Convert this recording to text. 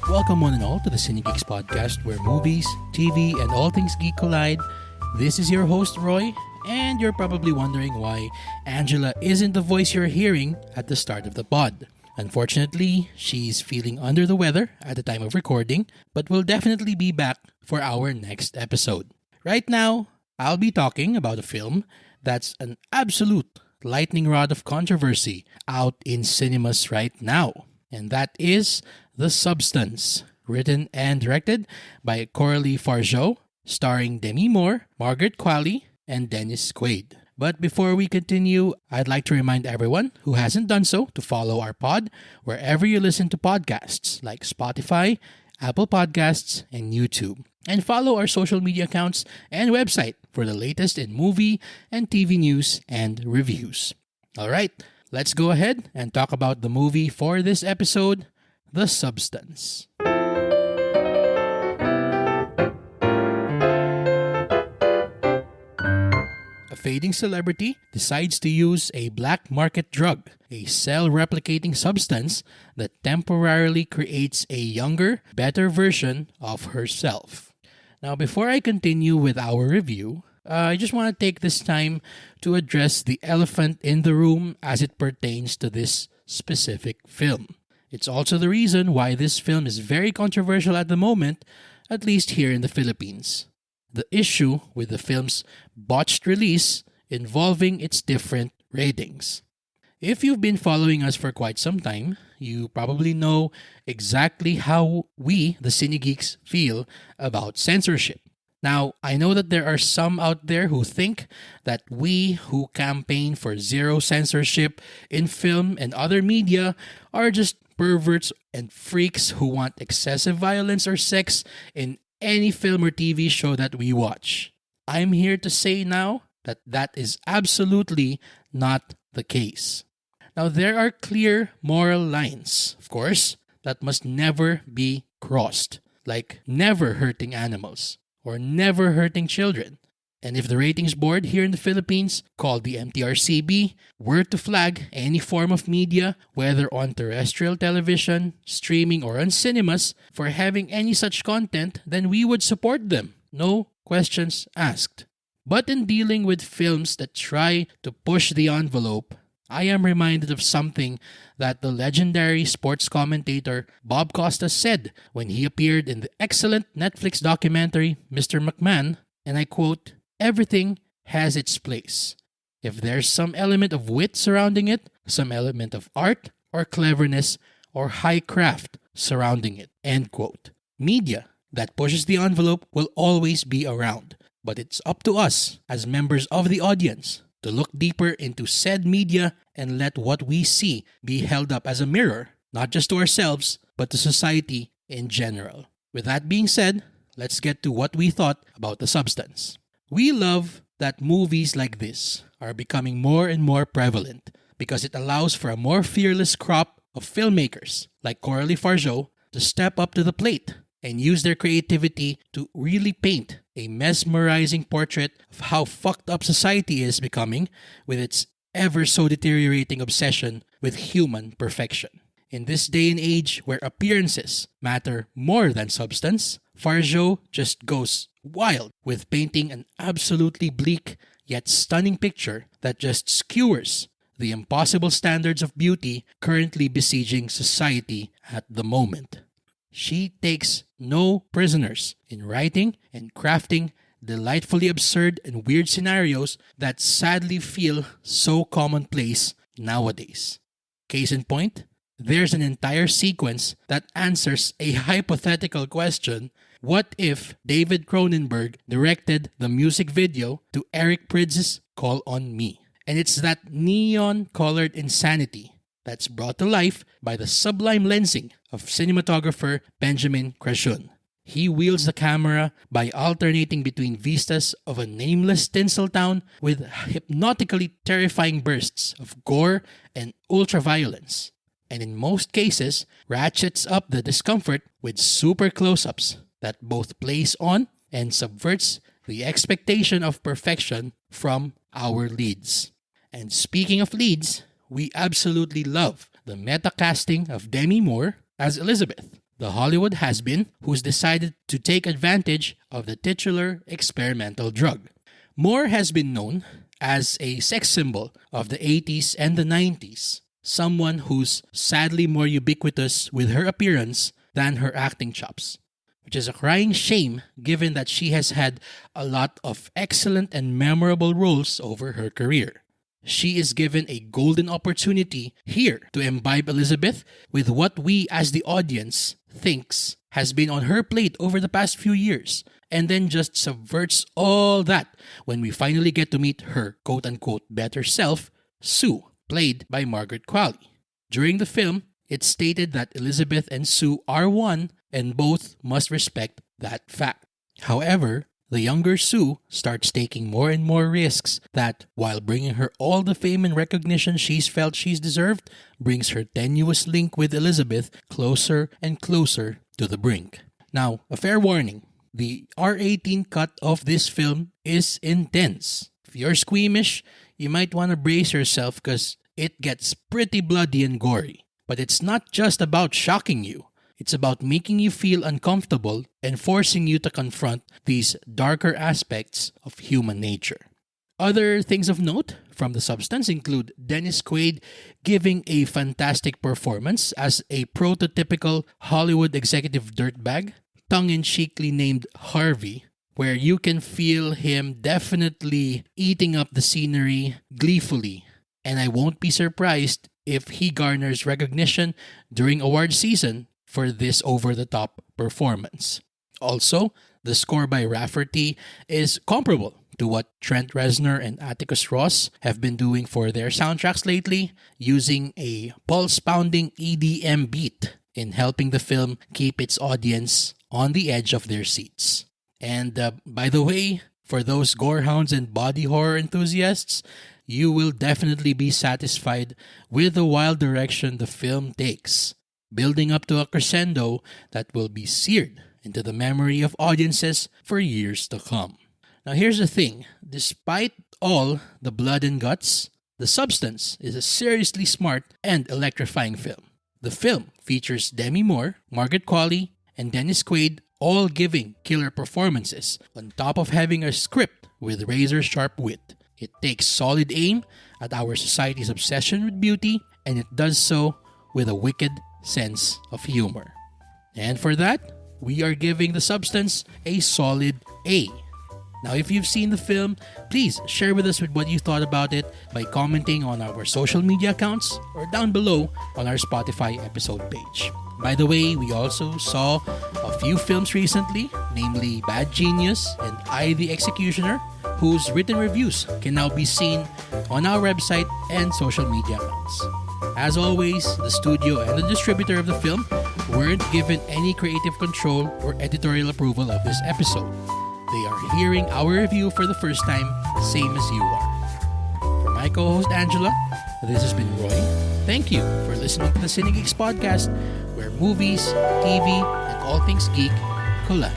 Welcome one and all to the Cinegeeks Podcast, where movies, TV, and all things geek collide. This is your host, Roy, and you're probably wondering why Angela isn't the voice you're hearing at the start of the pod. Unfortunately, she's feeling under the weather at the time of recording, but will definitely be back for our next episode. Right now, I'll be talking about a film that's an absolute lightning rod of controversy out in cinemas right now, and that is The Substance, written and directed by Coralie Fargeau, starring Demi Moore, Margaret Qualley, and Dennis Quaid. But before we continue, I'd like to remind everyone who hasn't done so to follow our pod wherever you listen to podcasts like Spotify, Apple Podcasts, and YouTube. And follow our social media accounts and website for the latest in movie and TV news and reviews. Alright, let's go ahead and talk about the movie for this episode, The Substance. A fading celebrity decides to use a black market drug, a cell-replicating substance that temporarily creates a younger, better version of herself. Now, before I continue with our review, I just want to take this time to address the elephant in the room as it pertains to this specific film. It's also the reason why this film is very controversial at the moment, at least here in the Philippines. The issue with the film's botched release involving its different ratings. If you've been following us for quite some time, you probably know exactly how we, the Cinegeeks, feel about censorship. Now, I know that there are some out there who think that we who campaign for zero censorship in film and other media are just perverts and freaks who want excessive violence or sex in any film or TV show that we watch. I'm here to say now that that is absolutely not the case. Now, there are clear moral lines, of course, that must never be crossed, like never hurting animals or never hurting children. And if the ratings board here in the Philippines, called the MTRCB, were to flag any form of media, whether on terrestrial television, streaming, or on cinemas, for having any such content, then we would support them. No questions asked. But in dealing with films that try to push the envelope, I am reminded of something that the legendary sports commentator Bob Costas said when he appeared in the excellent Netflix documentary Mr. McMahon, and I quote, "Everything has its place. If there's some element of wit surrounding it, some element of art or cleverness or high craft surrounding it." End quote. Media that pushes the envelope will always be around, but it's up to us as members of the audience to look deeper into said media and let what we see be held up as a mirror, not just to ourselves, but to society in general. With that being said, let's get to what we thought about The Substance. We love that movies like this are becoming more and more prevalent because it allows for a more fearless crop of filmmakers like Coralie Fargeau to step up to the plate and use their creativity to really paint a mesmerizing portrait of how fucked up society is becoming with its ever so deteriorating obsession with human perfection. In this day and age where appearances matter more than substance, Fargeau just goes wild with painting an absolutely bleak yet stunning picture that just skewers the impossible standards of beauty currently besieging society at the moment. She takes no prisoners in writing and crafting delightfully absurd and weird scenarios that sadly feel so commonplace nowadays. Case in point, there's an entire sequence that answers a hypothetical question: what if David Cronenberg directed the music video to Eric Prydz' Call on Me? And it's that neon-colored insanity that's brought to life by the sublime lensing of cinematographer Benjamin Crashun. He wields the camera by alternating between vistas of a nameless tinsel town with hypnotically terrifying bursts of gore and ultraviolence, and in most cases ratchets up the discomfort with super close-ups that both plays on and subverts the expectation of perfection from our leads. And speaking of leads, we absolutely love the meta-casting of Demi Moore as Elizabeth, the Hollywood has-been who's decided to take advantage of the titular experimental drug. Moore has been known as a sex symbol of the 80s and the 90s, someone who's sadly more ubiquitous with her appearance than her acting chops, which is a crying shame given that she has had a lot of excellent and memorable roles over her career. She is given a golden opportunity here to imbibe Elizabeth with what we as the audience thinks has been on her plate over the past few years, and then just subverts all that when we finally get to meet her quote-unquote better self, Sue, played by Margaret Qualley. During the film, it's stated that Elizabeth and Sue are one and both must respect that fact. However, the younger Sue starts taking more and more risks that, while bringing her all the fame and recognition she's felt she's deserved, brings her tenuous link with Elizabeth closer and closer to the brink. Now, a fair warning, the R-18 cut of this film is intense. If you're squeamish, you might want to brace yourself because it gets pretty bloody and gory. But it's not just about shocking you. It's about making you feel uncomfortable and forcing you to confront these darker aspects of human nature. Other things of note from the substance include Dennis Quaid giving a fantastic performance as a prototypical Hollywood executive dirtbag, tongue-in-cheekly named Harvey, where you can feel him definitely eating up the scenery gleefully. And I won't be surprised if he garners recognition during award season for this over-the-top performance. Also, the score by Rafferty is comparable to what Trent Reznor and Atticus Ross have been doing for their soundtracks lately, using a pulse-pounding EDM beat in helping the film keep its audience on the edge of their seats. And by the way, for those gorehounds and body horror enthusiasts, you will definitely be satisfied with the wild direction the film takes, building up to a crescendo that will be seared into the memory of audiences for years to come. Now here's the thing, despite all the blood and guts, The Substance is a seriously smart and electrifying film. The film features Demi Moore, Margaret Qualley, and Dennis Quaid all giving killer performances on top of having a script with razor-sharp wit. It takes solid aim at our society's obsession with beauty, and it does so with a wicked sense of humor. And for that, we are giving The Substance a solid A. Now, if you've seen the film, please share with us what you thought about it by commenting on our social media accounts or down below on our Spotify episode page. By the way, we also saw a few films recently, namely Bad Genius and I, the Executioner, whose written reviews can now be seen on our website and social media accounts. As always, the studio and the distributor of the film weren't given any creative control or editorial approval of this episode. They are hearing our review for the first time, same as you are. For my co-host Angela, this has been Roy. Thank you for listening to the Cinegeeks Podcast, where movies, TV, and all things geek collide.